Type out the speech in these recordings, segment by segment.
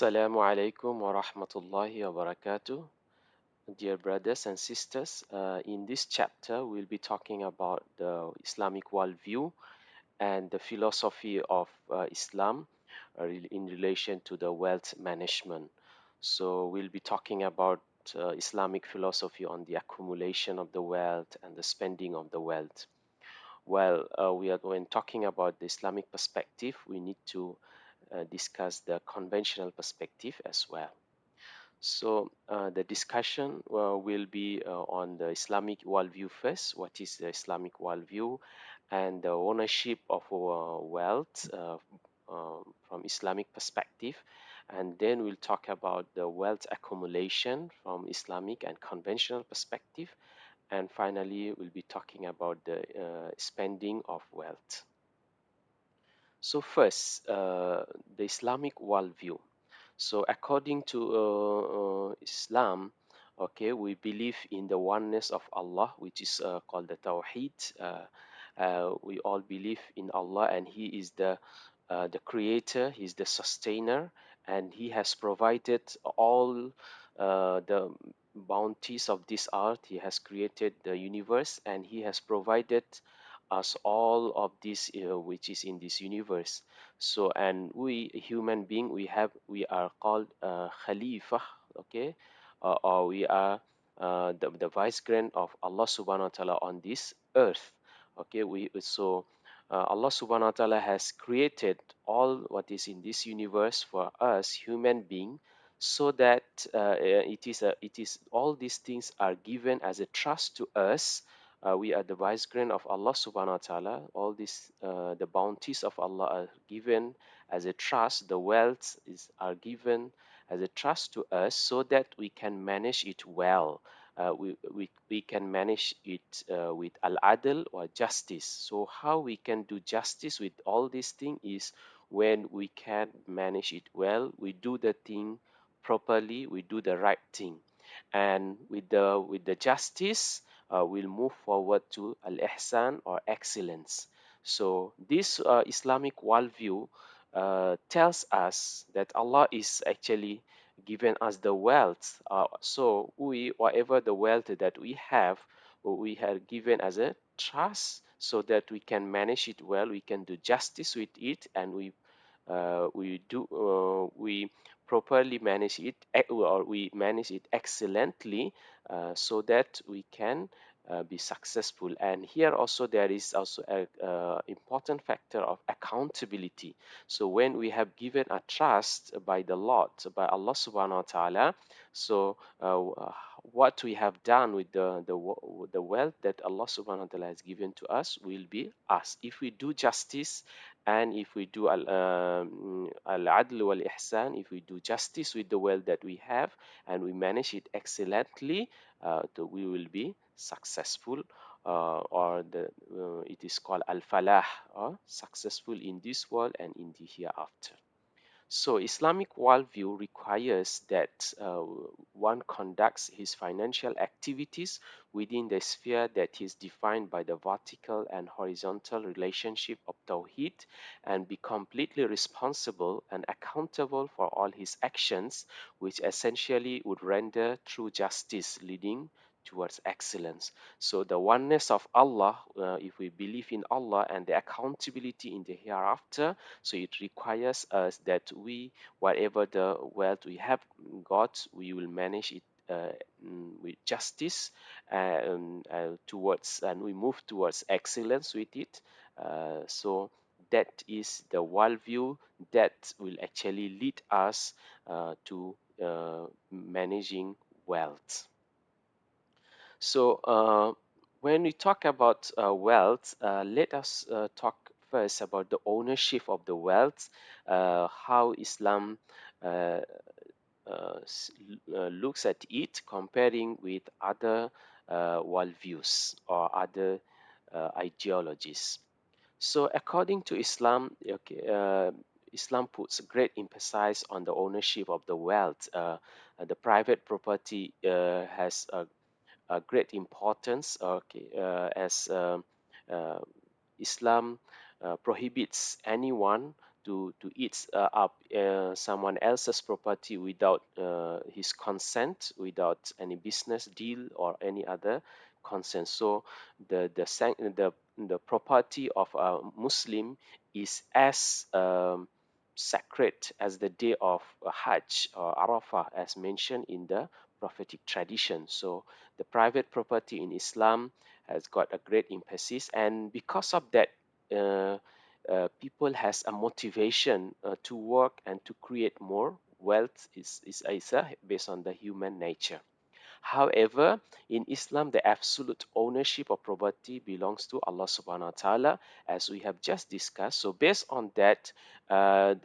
Assalamu alaikum wa rahmatullahi wa barakatuh. Dear brothers and sisters, in this chapter, we'll be talking about the Islamic worldview and the philosophy of Islam in relation to the wealth management. So, we'll be talking about Islamic philosophy on the accumulation of the wealth and the spending of the wealth. Well, when talking about the Islamic perspective, we need to discuss the conventional perspective as well. So the discussion will be on the Islamic worldview first. What is the Islamic worldview and the ownership of wealth from Islamic perspective. And then we'll talk about the wealth accumulation from Islamic and conventional perspective. And finally, we'll be talking about the spending of wealth. So first, the Islamic worldview. So according to Islam, okay, we believe in the oneness of Allah, which is called the Tawheed. We all believe in Allah, and He is the Creator. He's the Sustainer, and He has provided all the bounties of this earth. He has created the universe, and He has provided us all of this which is in this universe. So, and we human being, we are called Khalifa, okay, or we are the vicegerent of Allah Subhanahu wa Taala on this earth. Okay, Allah Subhanahu wa Taala has created all what is in this universe for us human being, so that it is all these things are given as a trust to us. We are the vicegerent of Allah Subhanahu wa Taala. All these the bounties of Allah are given as a trust. The wealth are given as a trust to us, so that we can manage it well. We can manage it with al-adl or justice. So how we can do justice with all these things is when we can manage it well. We do the thing properly. We do the right thing, and with the justice, we'll move forward to al-ihsan or excellence. So this Islamic worldview tells us that Allah is actually given us the wealth. So whatever the wealth that we have given as a trust, so that we can manage it well, we can do justice with it, and we properly manage it, or we manage it excellently, so that we can be successful. And here also there is also a important factor of accountability. So when we have given a trust by the Lord, by Allah Subhanahu wa Taala, so what we have done with the wealth that Allah Subhanahu wa Taala has given to us will be us. If we do justice, and if we do al-adl wal-ihsan, if we do justice with the wealth that we have, and we manage it excellently, we will be successful, or it is called al-falah, or successful in this world and in the hereafter. So Islamic worldview requires that one conducts his financial activities within the sphere that is defined by the vertical and horizontal relationship of Tawheed, and be completely responsible and accountable for all his actions, which essentially would render true justice leading towards excellence. So the oneness of Allah, if we believe in Allah, and the accountability in the hereafter, so it requires us that whatever the wealth we have got, we will manage it with justice, and we move towards excellence with it. So that is the worldview that will actually lead us to managing wealth. So, when we talk about wealth, let us talk first about the ownership of the wealth, how Islam uh, looks at it, comparing with other worldviews or other ideologies. So, according to Islam, okay, Islam puts great emphasis on the ownership of the wealth. The private property has a great importance, okay, as uh, Islam prohibits anyone to eat up someone else's property without his consent, without any business deal or any other consent. So the property of a Muslim is as sacred as the day of Hajj or Arafah, as mentioned in the prophetic tradition. So the private property in Islam has got a great emphasis, and because of that, uh, people has a motivation to work and to create more wealth is based on the human nature. However, in Islam, the absolute ownership of property belongs to Allah subhanahu wa ta'ala, as we have just discussed. So, based on that, a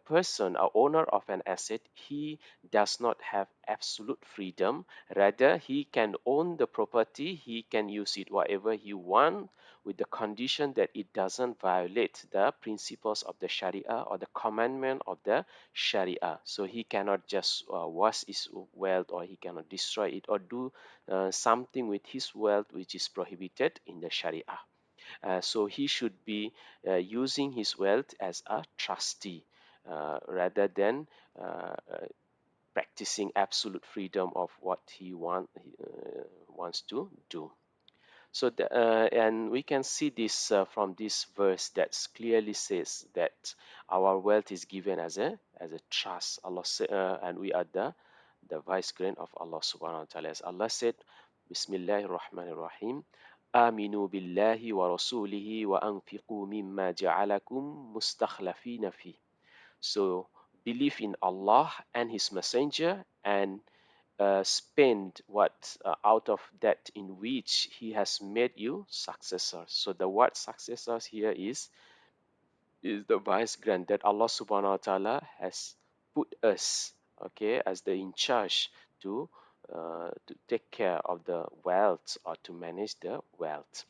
person, a owner of an asset, he does not have absolute freedom. Rather, he can own the property, he can use it whatever he wants, with the condition that it doesn't violate the principles of the Sharia or the commandment of the Sharia. So he cannot just waste his wealth, or he cannot destroy it, or do something with his wealth which is prohibited in the Sharia. So he should be using his wealth as a trustee rather than practicing absolute freedom of what wants to do. So, and we can see this from this verse that clearly says that our wealth is given as a trust. And we are the vicegerent of Allah Subhanahu wa Taala. As Allah said, Bismillahir Rahmanir Rahim. آمنوا بالله ورسوله وأنفقوا مما جعلكم مستخلفين فيه. So believe in Allah and His Messenger, and spend what out of that in which he has made you successors. So the word successors here is the vice grant that Allah subhanahu wa ta'ala has put us, okay, as the in charge to take care of the wealth, or to manage the wealth.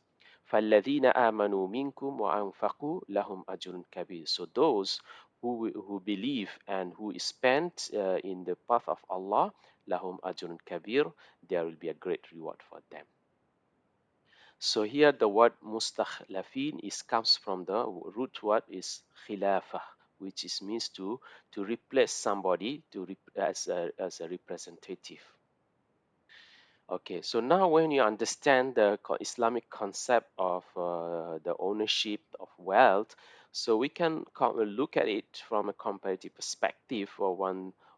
فَالَّذِينَ آمَنُوا مِنكُمْ وَأَنفَقُوا لَهُمْ أَجْرٌ كَبِيرٌ. So those who believe and who spend in the path of Allah, lahum ajrun kabir, there will be a great reward for them. So here the word mustakhlafin is comes from the root word is khilafah, which is means to replace somebody as a representative. Okay, so now when you understand the Islamic concept of the ownership of wealth, so we can look at it from a comparative perspective for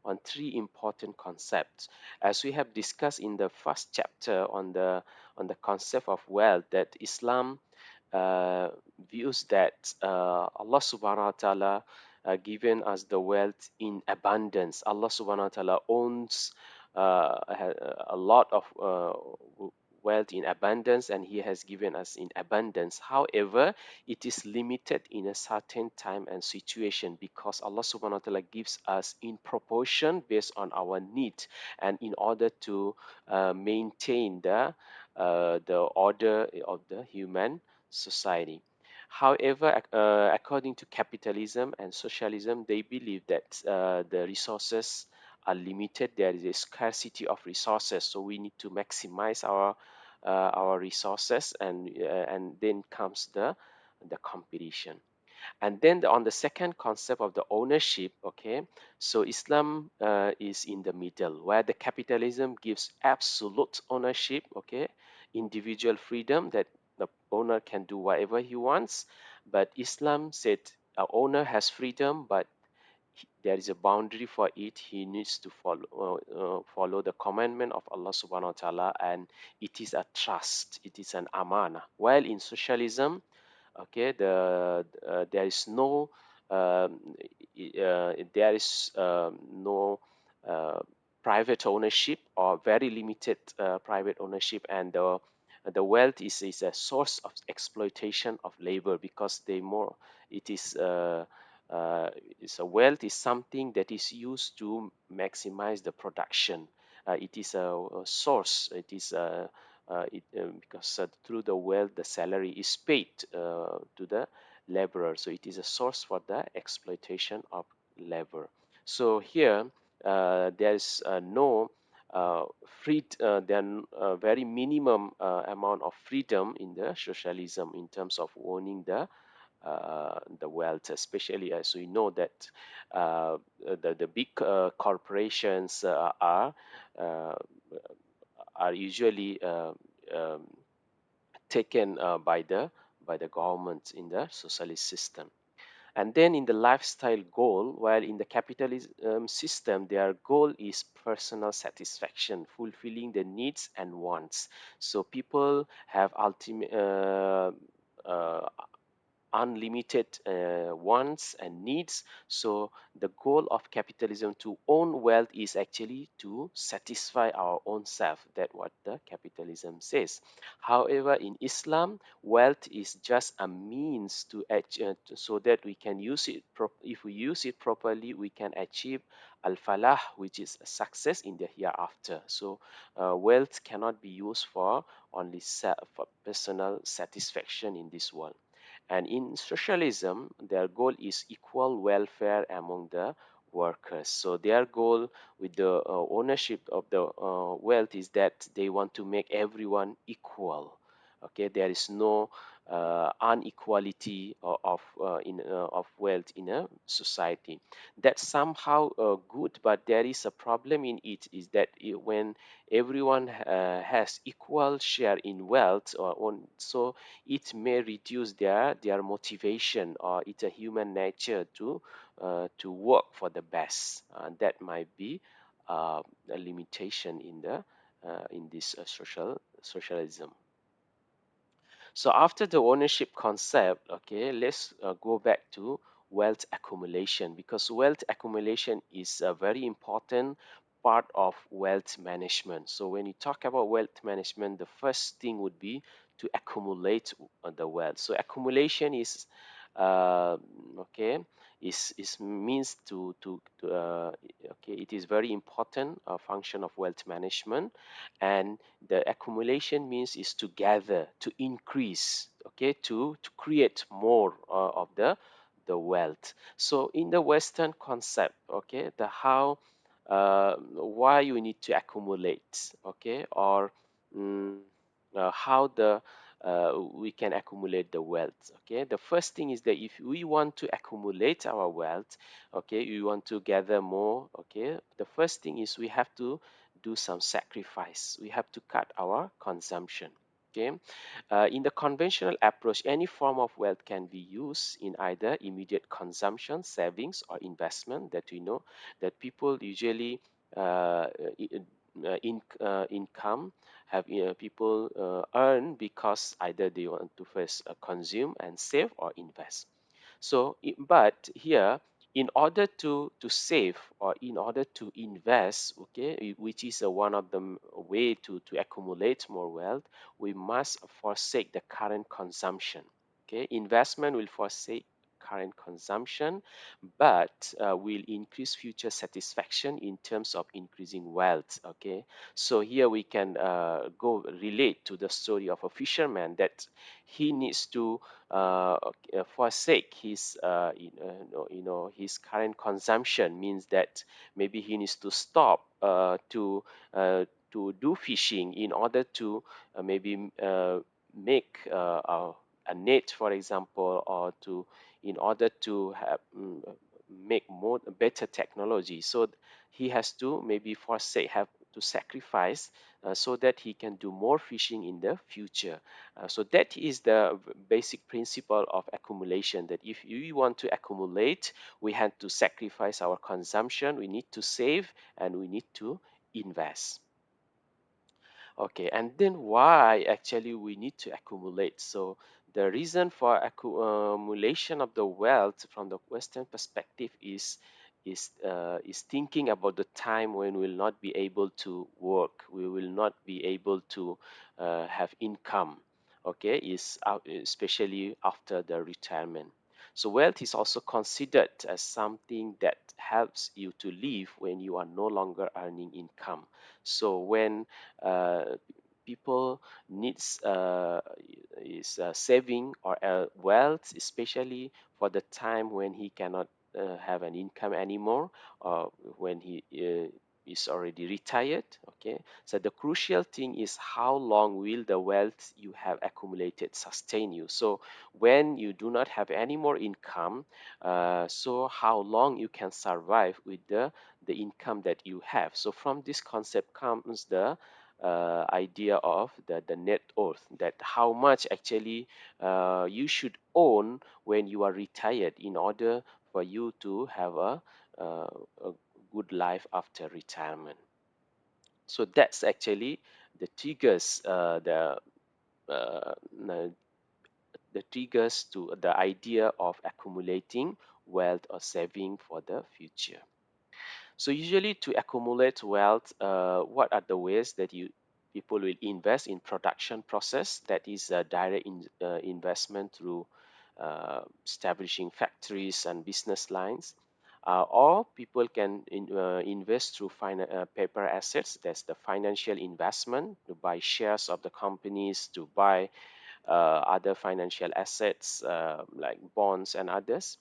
on three important concepts. As we have discussed in the first chapter on the concept of wealth, that Islam uh, views that Allah subhanahu wa ta'ala given us the wealth in abundance. Allah subhanahu wa ta'ala owns a lot of wealth in abundance, and He has given us in abundance. However, it is limited in a certain time and situation, because Allah subhanahu wa ta'ala gives us in proportion based on our need, and in order to maintain the order of the human society. However, according to capitalism and socialism, they believe that the resources are limited. There is a scarcity of resources, so we need to maximize our resources, and then comes the competition. And then on the second concept of the ownership, okay, so Islam is in the middle, where the capitalism gives absolute ownership, okay, individual freedom, that the owner can do whatever he wants. But Islam said a owner has freedom, but there is a boundary for it. He needs to follow the commandment of Allah subhanahu wa ta'ala, and it is a trust, it is an amana. While in socialism, okay, there is no no uh, private ownership, or very limited private ownership, and the wealth is a source of exploitation of labor, because they more it uh, is a wealth is something that is used to maximize the production. It is a source. It is because through the wealth, the salary is paid to the laborer. So it is a source for the exploitation of labor. So here there is no then very minimum amount of freedom in the socialism in terms of owning the wealth, especially as we know that the big corporations uh, are usually um, taken by the government in the socialist system. And then in the lifestyle goal, while in the capitalism system, their goal is personal satisfaction, fulfilling the needs and wants. So people have ultimate uh, unlimited wants and needs. So the goal of capitalism to own wealth is actually to satisfy our own self. That what the capitalism says. However, in Islam, wealth is just a means to so that we can use it. If we use it properly, we can achieve al-falah, which is a success in the hereafter. So wealth cannot be used for only for personal satisfaction in this world. And in socialism, their goal is equal welfare among the workers. So their goal with the ownership of the wealth is that they want to make everyone equal. Okay, there is no inequality of wealth in a society. That's somehow good, but there is a problem in it. Is that when everyone has equal share in wealth, so it may reduce their motivation, or it's a human nature to work for the best. That might be a limitation in this socialism. So after the ownership concept, okay, let's go back to wealth accumulation, because wealth accumulation is a very important part of wealth management. So when you talk about wealth management, the first thing would be to accumulate the wealth. So accumulation is uh, okay is means to okay, it is very important function of wealth management. And the accumulation means is to gather, to increase, okay, to create more of the wealth. So in the Western concept, okay, the how why you need to accumulate, okay, or mm, how the we can accumulate the wealth. Okay, the first thing is that if we want to accumulate our wealth, okay, we want to gather more, okay, the first thing is we have to do some sacrifice. We have to cut our consumption. Okay, in the conventional approach, any form of wealth can be used in either immediate consumption, savings, or investment. That we know that people usually uh, income have people earn because either they want to first consume and save or invest. So, but here, in order to save or in order to invest, okay, which is one of the way to accumulate more wealth, we must forsake the current consumption. Okay, investment will forsake current consumption, but will increase future satisfaction in terms of increasing wealth. Okay, so here we can go relate to the story of a fisherman that he needs to forsake his his current consumption, means that maybe he needs to stop to do fishing in order to maybe make a net, for example, or to in order to have make more better technology. So he has to maybe forsake, have to sacrifice so that he can do more fishing in the future. So that is the basic principle of accumulation, that if we want to accumulate, we have to sacrifice our consumption, we need to save, and we need to invest. Okay, and then why actually we need to accumulate? So the reason for accumulation of the wealth from the Western perspective is thinking about the time when we'll not be able to work, we will not be able to have income. Okay, is especially after the retirement. So wealth is also considered as something that helps you to live when you are no longer earning income. So when uh, people needs is saving or wealth, especially for the time when he cannot have an income anymore, or when he is already retired. Okay, so the crucial thing is how long will the wealth you have accumulated sustain you. So when you do not have any more income, so how long you can survive with the income that you have. So from this concept comes the idea of the net worth, that how much actually you should own when you are retired in order for you to have uh, a good life after retirement. So that's actually the triggers, uh, n- the triggers to the idea of accumulating wealth or saving for the future. So usually to accumulate wealth, what are the ways that you people will invest in production process? That is a direct investment through establishing factories and business lines. Or people can invest through paper assets. That's the financial investment, to buy shares of the companies, to buy other financial assets like bonds and others,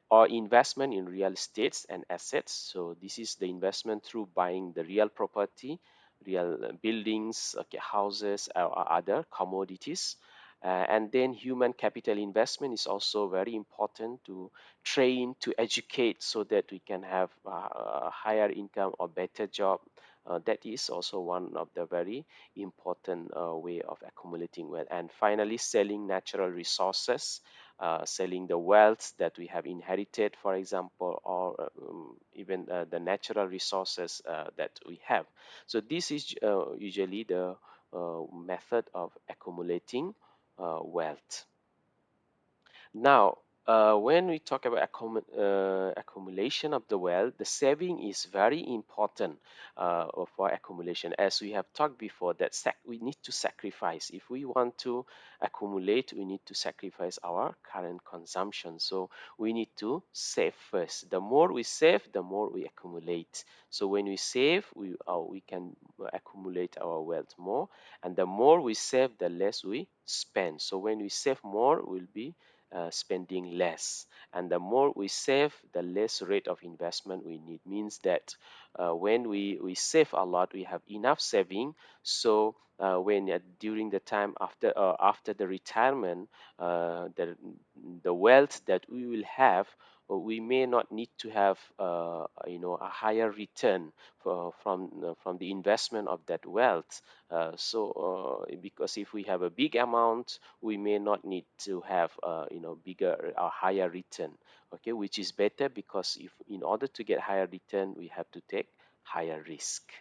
or investment in real estates and assets. So this is the investment through buying the real property, real buildings, okay, houses, or other commodities. And then human capital investment is also very important, to train, to educate, so that we can have a higher income or better job. That is also one of the very important way of accumulating wealth. And finally, selling natural resources, selling the wealth that we have inherited, for example, or even the natural resources that we have. So this is usually the method of accumulating wealth. Now, when we talk about accumulation of the wealth, the saving is very important for accumulation. As we have talked before, that we need to sacrifice. If we want to accumulate, we need to sacrifice our current consumption. So we need to save first. The more we save, the more we accumulate. So when we save, we can accumulate our wealth more, and the more we save, the less we spend. So when we save more, we'll be spending less, and the more we save, the less rate of investment we need. Means that when we save a lot, we have enough saving. So when during the time after the retirement, the wealth that we will have, we may not need to have a higher return from the investment of that wealth. Because if we have a big amount, we may not need to have bigger or higher return. Okay, which is better, because if in order to get higher return, we have to take higher risk.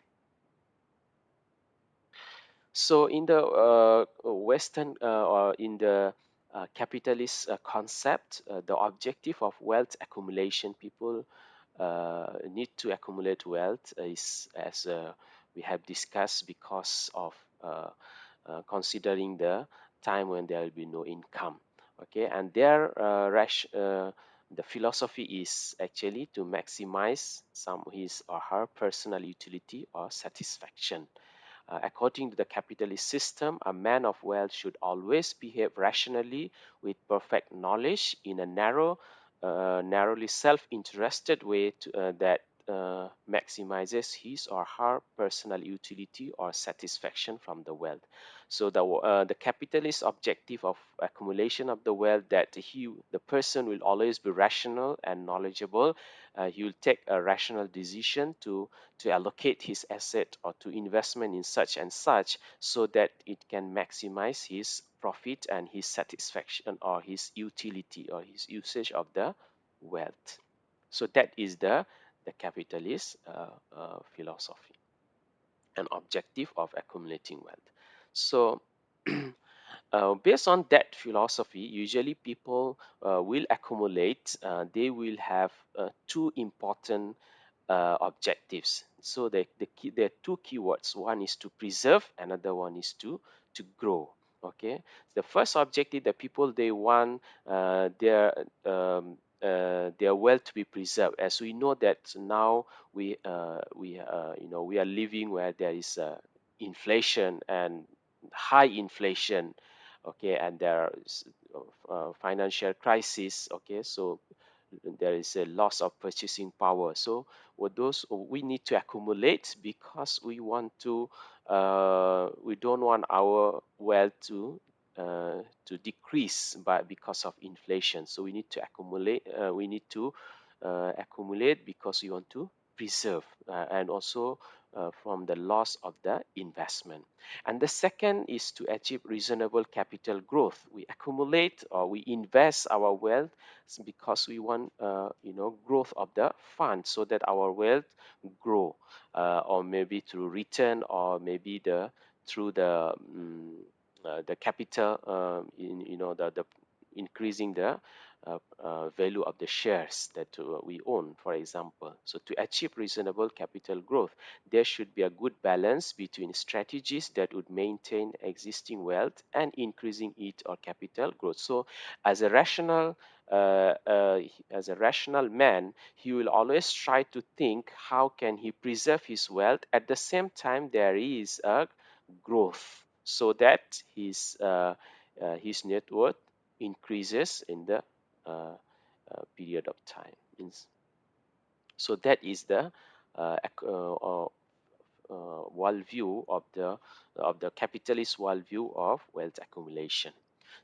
So in the Western or in the capitalist concept, the objective of wealth accumulation, people need to accumulate wealth is, as we have discussed, because of considering the time when there will be no income. Okay, and the philosophy is actually to maximize some his or her personal utility or satisfaction. According to the capitalist system, a man of wealth should always behave rationally with perfect knowledge in a narrowly self-interested way that maximizes his or her personal utility or satisfaction from the wealth. So the capitalist objective of accumulation of the wealth, that the person will always be rational and knowledgeable. He will take a rational decision to allocate his asset or to investment in such and such, so that it can maximize his profit and his satisfaction or his utility or his usage of the wealth. So that is the capitalist philosophy and objective of accumulating wealth. So based on that philosophy, usually people will accumulate. They will have two important objectives. So there are two keywords. One is to preserve, another one is to grow. Okay. The first objective, that people, they want their wealth to be preserved. As we know that now we are living where there is inflation and high inflation. Okay, and there are financial crisis. Okay, so there is a loss of purchasing power. So what those we need to accumulate because we don't want our wealth to decrease by because of inflation. So we need to accumulate. We need to accumulate because we want to preserve and also from the loss of the investment. And the second is to achieve reasonable capital growth. We accumulate or we invest our wealth because we want growth of the fund so that our wealth grow, or maybe through return, or maybe through the capital, in the increasing the value of the shares that we own, for example. So to achieve reasonable capital growth, there should be a good balance between strategies that would maintain existing wealth and increasing it or capital growth. So as a rational as a rational man, he will always try to think how can he preserve his wealth. At the same time, there is a growth so that his net worth increases in the period of time. So that is the worldview of the capitalist worldview of wealth accumulation.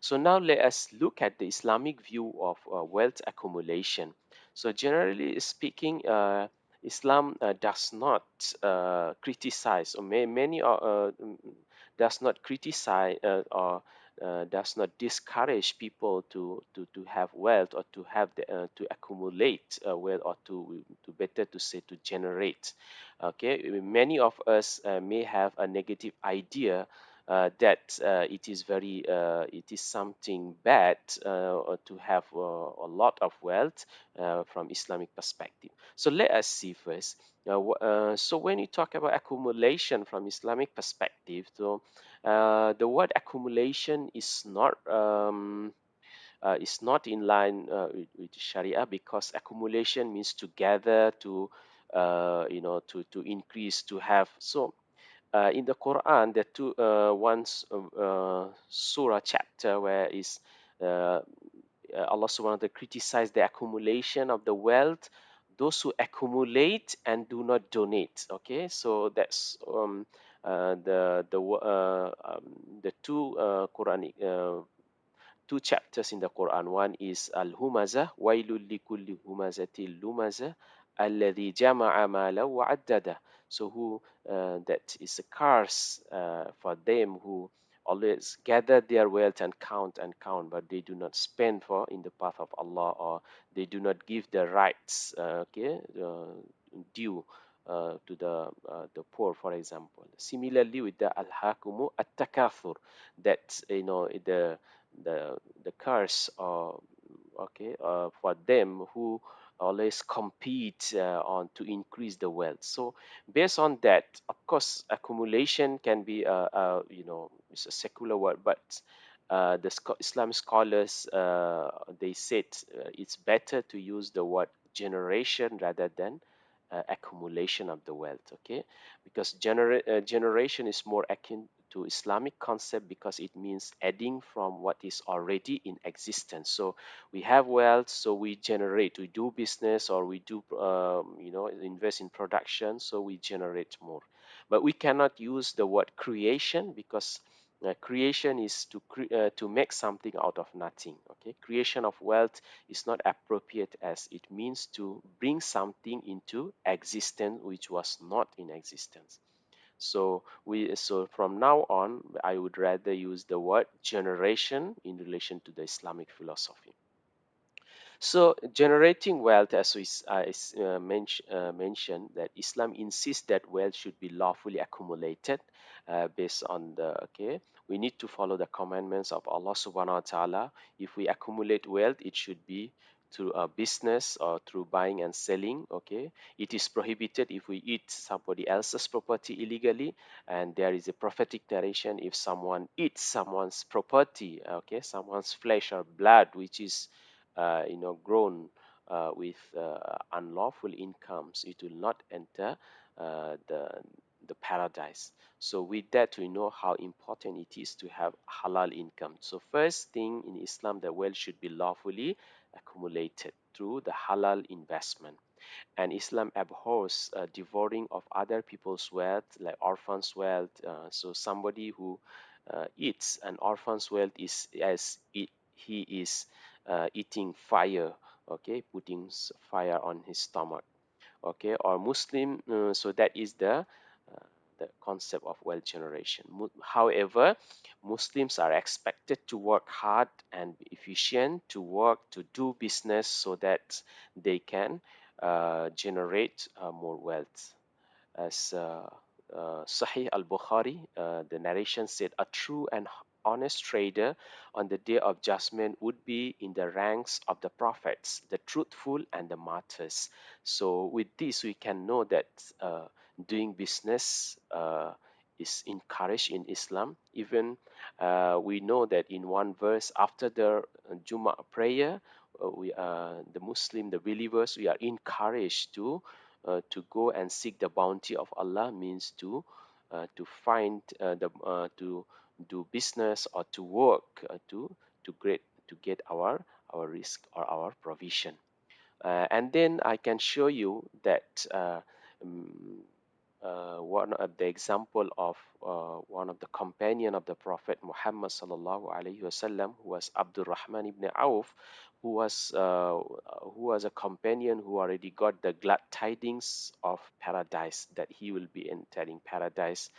So now let us look at the Islamic view of wealth accumulation. So generally speaking, Islam does not criticize, or many does not criticize or does not discourage people to have wealth or to have to accumulate wealth, or to better to say to generate. Okay, many of us may have a negative idea that it is something bad to have a lot of wealth from Islamic perspective. So let us see first. So when you talk about accumulation from Islamic perspective, so the word accumulation is not in line with Sharia, because accumulation means to gather, to increase, to have. So in the Quran, there are two surah chapter where is uh, Allah subhanahu wa ta'ala criticize the accumulation of the wealth, those who accumulate and do not donate. Okay, so that's the two Quranic two chapters in the Quran. One is Al-Humazah, Wailul likulli humazatil lumazah, alladhi jama'a mala wa addada. So that is a curse for them who always gather their wealth and count, but they do not spend for in the path of Allah, or they do not give the rights, due to the poor, for example. Similarly, with the al-hakumu at-takathur, that the curse, for them who always compete on to increase the wealth. So based on that, of course, accumulation can be it's a secular word, but the Islam scholars, they said it's better to use the word generation rather than accumulation of the wealth. Okay, because generation is more akin to Islamic concept, because it means adding from what is already in existence. So we have wealth, so we generate, we do business, or we do invest in production, so we generate more. But we cannot use the word creation, because creation is to make something out of nothing. Okay, creation of wealth is not appropriate, as it means to bring something into existence which was not in existence. So from now on, I would rather use the word generation in relation to the Islamic philosophy. So, generating wealth, as mentioned, that Islam insists that wealth should be lawfully accumulated based on we need to follow the commandments of Allah subhanahu wa ta'ala. If we accumulate wealth, it should be through a business or through buying and selling. Okay, it is prohibited if we eat somebody else's property illegally, and there is a prophetic narration: if someone eats someone's property, okay, someone's flesh or blood, which is grown with unlawful incomes, it will not enter the the paradise. So with that, we know how important it is to have halal income. So first thing in Islam, the wealth should be lawfully accumulated through the halal investment. And Islam abhors devouring of other people's wealth, like orphans' wealth. So somebody who eats an orphan's wealth is as he is eating fire, okay, putting fire on his stomach, okay, or Muslim. So that is the concept of wealth generation. However, Muslims are expected to work hard and be efficient, to work, to do business so that they can generate more wealth. As Sahih al-Bukhari, the narration said, a true and honest trader on the day of judgment would be in the ranks of the prophets, the truthful and the martyrs. So with this, we can know that doing business is encouraged in Islam. Even we know that in one verse after the Jummah prayer, the Muslim, the believers, we are encouraged to go and seek the bounty of Allah, means to find to do business or to work to get our risk or our provision. And then I can show you that um, one of the example of one of the companion of the Prophet Muhammad sallallahu alaihi wasallam, who was Abdul Rahman ibn Auf, who was a companion who already got the glad tidings of paradise, that he will be entering paradise.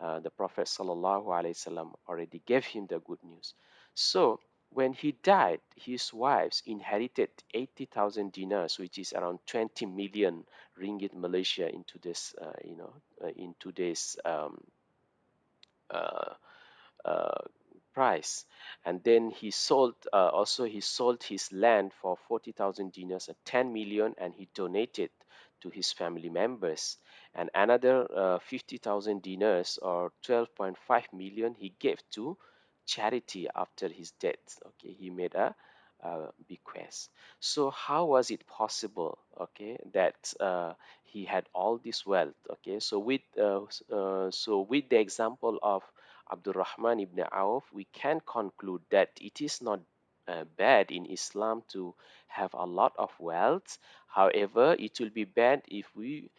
The Prophet sallallahu alaihi wasallam already gave him the good news. So when he died, his wives inherited 80,000 dinars, which is around 20 million ringgit Malaysia into this, in today's uh, uh, price. And then he sold his land for 40,000 dinars at 10 million, and he donated to his family members. And another 50,000 dinars or 12.5 million he gave to charity after his death. Okay, he made a bequest. So how was it possible? Okay, that he had all this wealth. Okay, so with the example of Abdurrahman ibn Auf, we can conclude that it is not bad in Islam to have a lot of wealth. However, it will be bad if we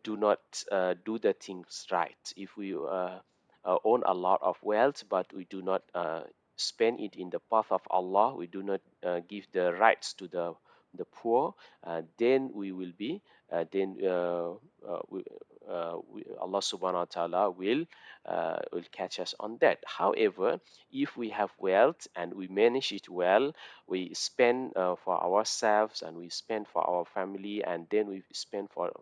do not do the things right. If we own a lot of wealth, but we do not spend it in the path of Allah, we do not give the rights to the poor, then we will be then Allah subhanahu wa ta'ala will catch us on that. However, if we have wealth and we manage it well, we spend for ourselves and we spend for our family, and then we spend for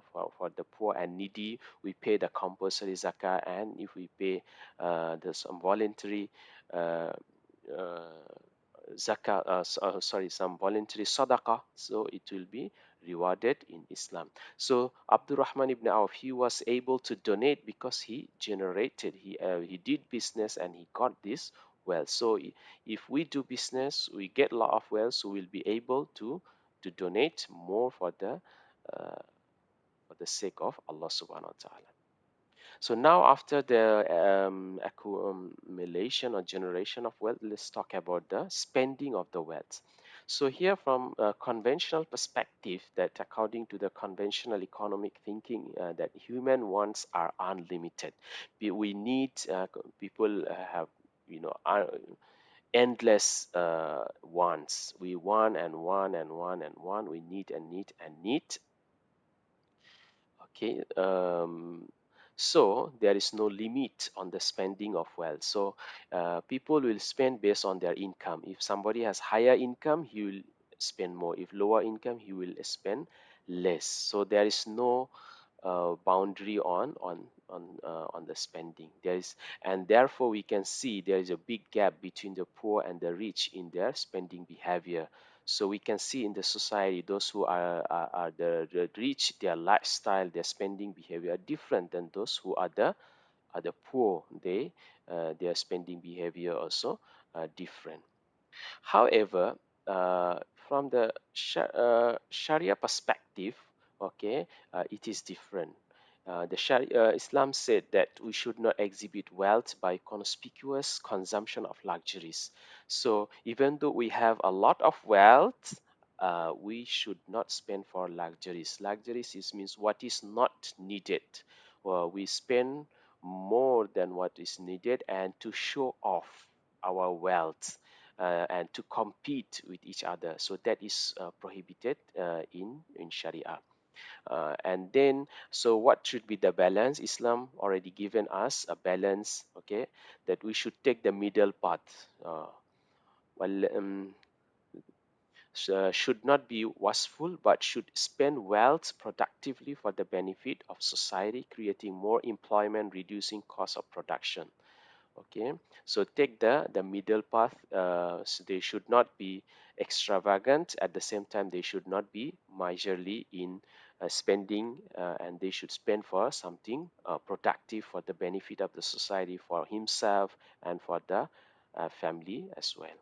the poor and needy, we pay the compulsory zakah, and if we pay the some voluntary uh, uh, zakah, sorry, some voluntary sadaqah, so it will be rewarded in Islam. So Abdurrahman ibn Auf, he was able to donate because he generated, he did business and he got this wealth. So if we do business, we get a lot of wealth, so we'll be able to donate more uh, for the sake of Allah subhanahu wa ta'ala. So now after the accumulation or generation of wealth, let's talk about the spending of the wealth. So here from a conventional perspective, that according to the conventional economic thinking, that human wants are unlimited. We need people have you know endless wants. We want and want and want and want. We need and need and need. Okay, so there is no limit on the spending of wealth. So people will spend based on their income. If somebody has higher income, he will spend more. If lower income, he will spend less. So there is no boundary on the spending. There is, and therefore we can see there is a big gap between the poor and the rich in their spending behavior. So we can see in the society, those who are the rich, their lifestyle, their spending behavior are different than those who are the poor. Their spending behavior also different. However, from the Sharia perspective, okay, it is different. Islam said that we should not exhibit wealth by conspicuous consumption of luxuries. So even though we have a lot of wealth, we should not spend for luxuries. Luxuries means what is not needed. Well, we spend more than what is needed and to show off our wealth and to compete with each other. So that is prohibited in Sharia. And then, so what should be the balance? Islam already given us a balance, okay, that we should take the middle path. Well, should not be wasteful, but should spend wealth productively for the benefit of society, creating more employment, reducing cost of production. Okay, so take the middle path. So they should not be extravagant, at the same time they should not be miserly in spending, and they should spend for something productive for the benefit of the society, for himself and for the family as well.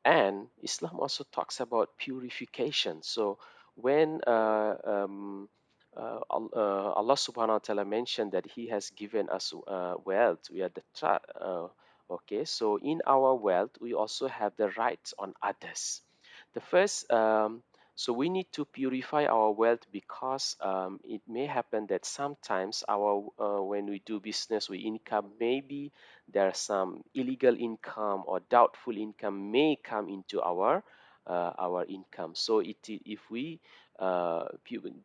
And Islam also talks about purification. So when Allah subhanahu wa ta'ala mentioned that He has given us wealth, we are okay, so in our wealth, we also have the rights on others. The first, so we need to purify our wealth because it may happen that sometimes when we do business, we income, maybe there's some illegal income or doubtful income may come into our income. So if we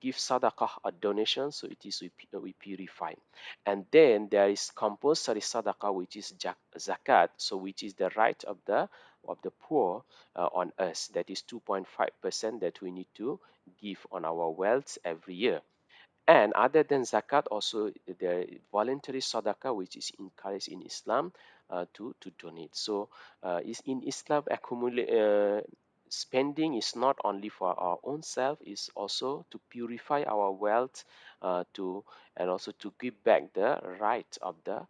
give sadaqah or donation, so it is we purify. And then there is compulsory sadaqah, which is zakat, so which is the right of the poor on us. That is 2.5% that we need to give on our wealth every year. And other than zakat, also the voluntary sadaqah, which is encouraged in Islam to donate. So is in Islam, spending is not only for our own self, is also to purify our wealth, to and also to give back the right of the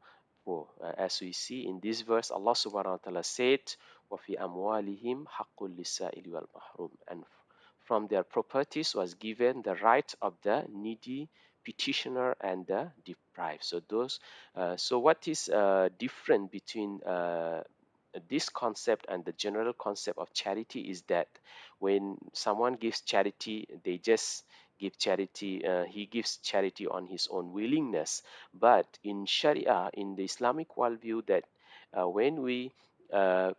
poor. As we see in this verse, Allah Subhanahu wa Taala said, "Wafi amwalihim haqqul lisa'ili wal mahrum," and from their properties was given the right of the needy, petitioner, and the deprived. So so what is different between this concept and the general concept of charity is that when someone gives charity, they just give charity. He gives charity on his own willingness. But in Sharia, in the Islamic worldview, that when we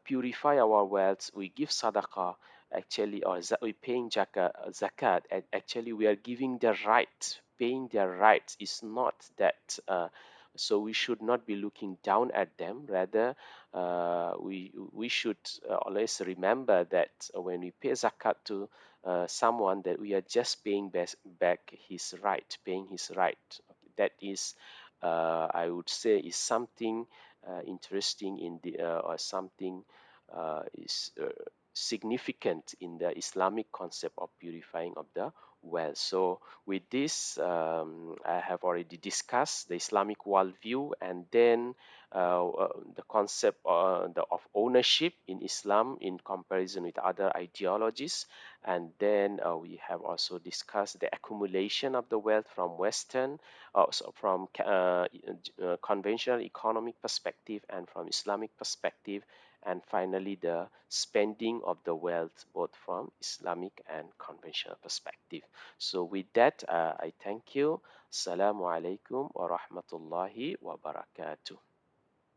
purify our wealth, we give sadaqah, actually, or we paying zakat, and actually we are giving the right. Paying their rights is not that. So we should not be looking down at them. Rather, we should always remember that when we pay zakat to someone, that we are just paying back his right, paying his right. That is, I would say, is something interesting in the or something is significant in the Islamic concept of purifying of the well. So with this, I have already discussed the Islamic worldview, and then the concept of ownership in Islam in comparison with other ideologies. And then we have also discussed the accumulation of the wealth from Western, so from conventional economic perspective and from Islamic perspective, and finally the spending of the wealth both from Islamic and conventional perspective. So with that, I thank you. Assalamu alaikum wa rahmatullahi wa barakatuh.